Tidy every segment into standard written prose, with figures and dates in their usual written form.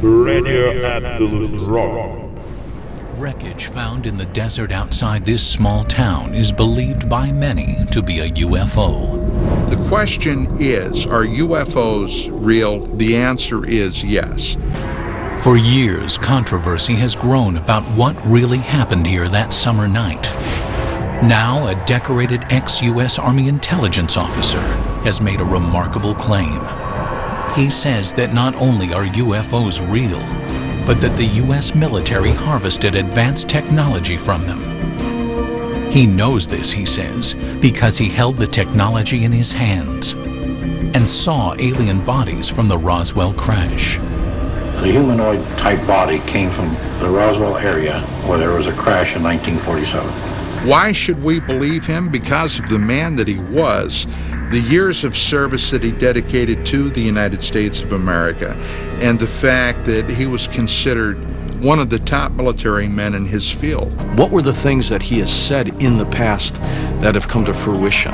Radio Absolute Rock. Wreckage found in the desert outside this small town is believed by many to be a UFO. The question is, are UFOs real? The answer is yes. For years, controversy has grown about what really happened here that summer night. Now, a decorated ex-U.S. Army intelligence officer has made a remarkable claim. He says that not only are UFOs real, but that the U.S. military harvested advanced technology from them. He knows this, he says, because he held the technology in his hands and saw alien bodies from the Roswell crash. The humanoid-type body came from the Roswell area where there was a crash in 1947. Why should we believe him? Because of the man that he was, the years of service that he dedicated to the United States of America, and the fact that he was considered one of the top military men in his field. What were the things that he has said in the past that have come to fruition?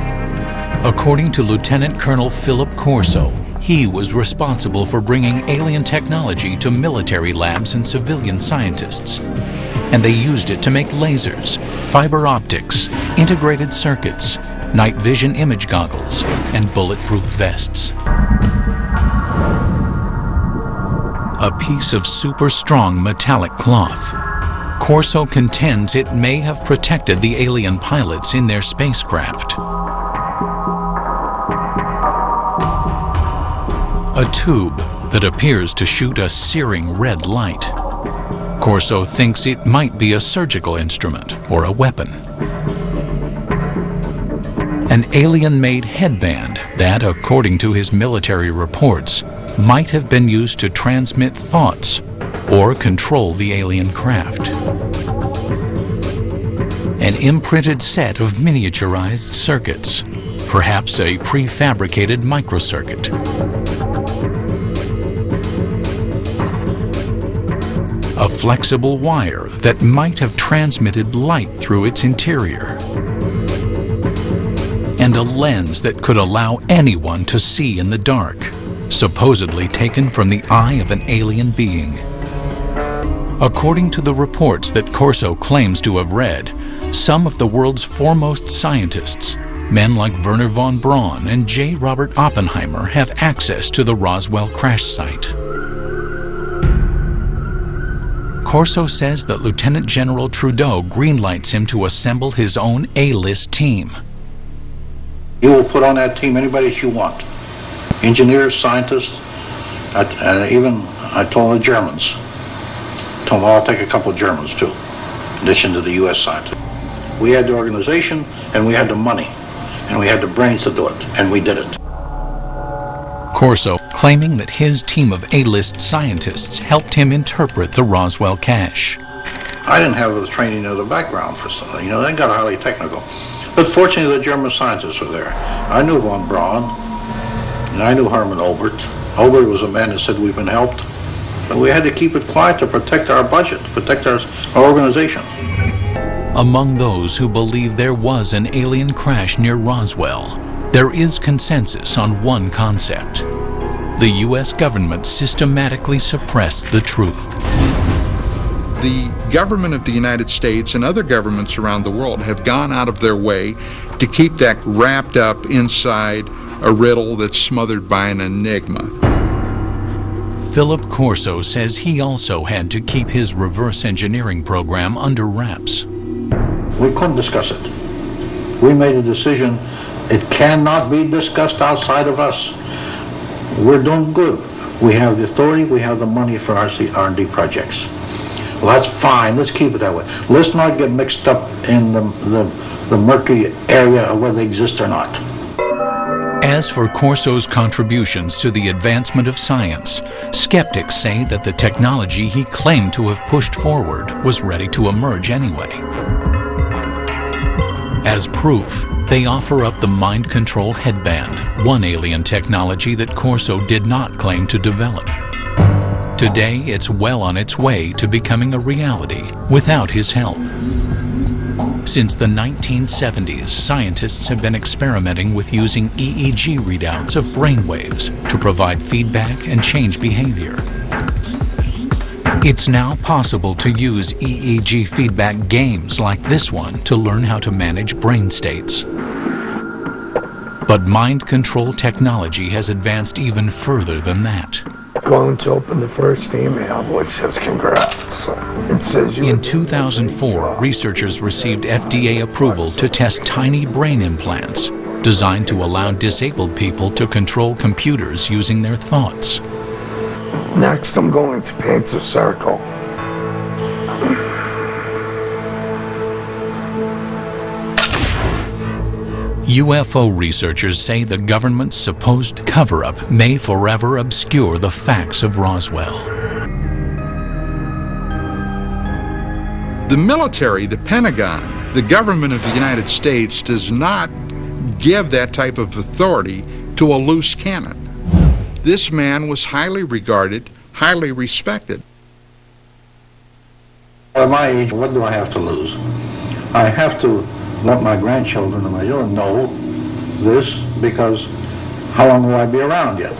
According to Lieutenant Colonel Philip Corso, he was responsible for bringing alien technology to military labs and civilian scientists. And they used it to make lasers, fiber optics, integrated circuits, night vision image goggles, and bulletproof vests. A piece of super strong metallic cloth. Corso contends it may have protected the alien pilots in their spacecraft. A tube that appears to shoot a searing red light. Corso thinks it might be a surgical instrument or a weapon. An alien-made headband that, according to his military reports, might have been used to transmit thoughts or control the alien craft. An imprinted set of miniaturized circuits, perhaps a prefabricated microcircuit. A flexible wire that might have transmitted light through its interior. And a lens that could allow anyone to see in the dark, supposedly taken from the eye of an alien being. According to the reports that Corso claims to have read, some of the world's foremost scientists, men like Wernher von Braun and J. Robert Oppenheimer, have access to the Roswell crash site. Corso says that Lieutenant General Trudeau greenlights him to assemble his own A-list team. You will put on that team anybody that you want. Engineers, scientists, and even I told the Germans. Told them I'll take a couple of Germans too, in addition to the U.S. scientists. We had the organization, and we had the money, and we had the brains to do it, and we did it. Corso claiming that his team of A-list scientists helped him interpret the Roswell cache. I didn't have the training or the background for something, you know, they got highly technical. But fortunately, the German scientists were there. I knew von Braun, and I knew Hermann Obert. Obert was a man that said we've been helped. But we had to keep it quiet to protect our budget, protect our organization. Among those who believe there was an alien crash near Roswell, there is consensus on one concept. The U.S. government systematically suppressed the truth. The government of the United States and other governments around the world have gone out of their way to keep that wrapped up inside a riddle that's smothered by an enigma. Philip Corso says he also had to keep his reverse engineering program under wraps. We couldn't discuss it. We made a decision. It cannot be discussed outside of us. We're doing good. We have the authority, we have the money for our R&D projects. Well, that's fine. Let's keep it that way. Let's not get mixed up in the murky area of whether they exist or not. As for Corso's contributions to the advancement of science, skeptics say that the technology he claimed to have pushed forward was ready to emerge anyway. As proof, they offer up the mind control headband, one alien technology that Corso did not claim to develop. Today, it's well on its way to becoming a reality without his help. Since the 1970s, scientists have been experimenting with using EEG readouts of brainwaves to provide feedback and change behavior. It's now possible to use EEG feedback games like this one to learn how to manage brain states. But mind control technology has advanced even further than that. Going to open the first email, which says congrats. It says In 2004, researchers received FDA approval to test tiny brain implants designed to allow disabled people to control computers using their thoughts. Next, I'm going to paint a circle. UFO researchers say the government's supposed cover-up may forever obscure the facts of Roswell. The military, the Pentagon, the government of the United States does not give that type of authority to a loose cannon. This man was highly regarded, highly respected. At my age, what do I have to lose? I have to let my grandchildren and my children know this, because how long will I be around yet?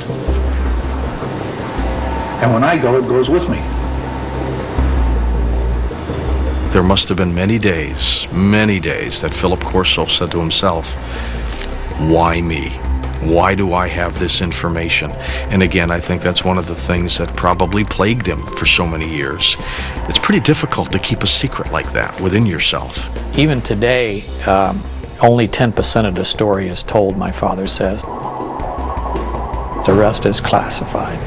And when I go, it goes with me. There must have been many days that Philip Corso said to himself, why me? Why do I have this information? And again, I think that's one of the things that probably plagued him for so many years. It's pretty difficult to keep a secret like that within yourself. Even today, only 10% of the story is told, my father says. The rest is classified.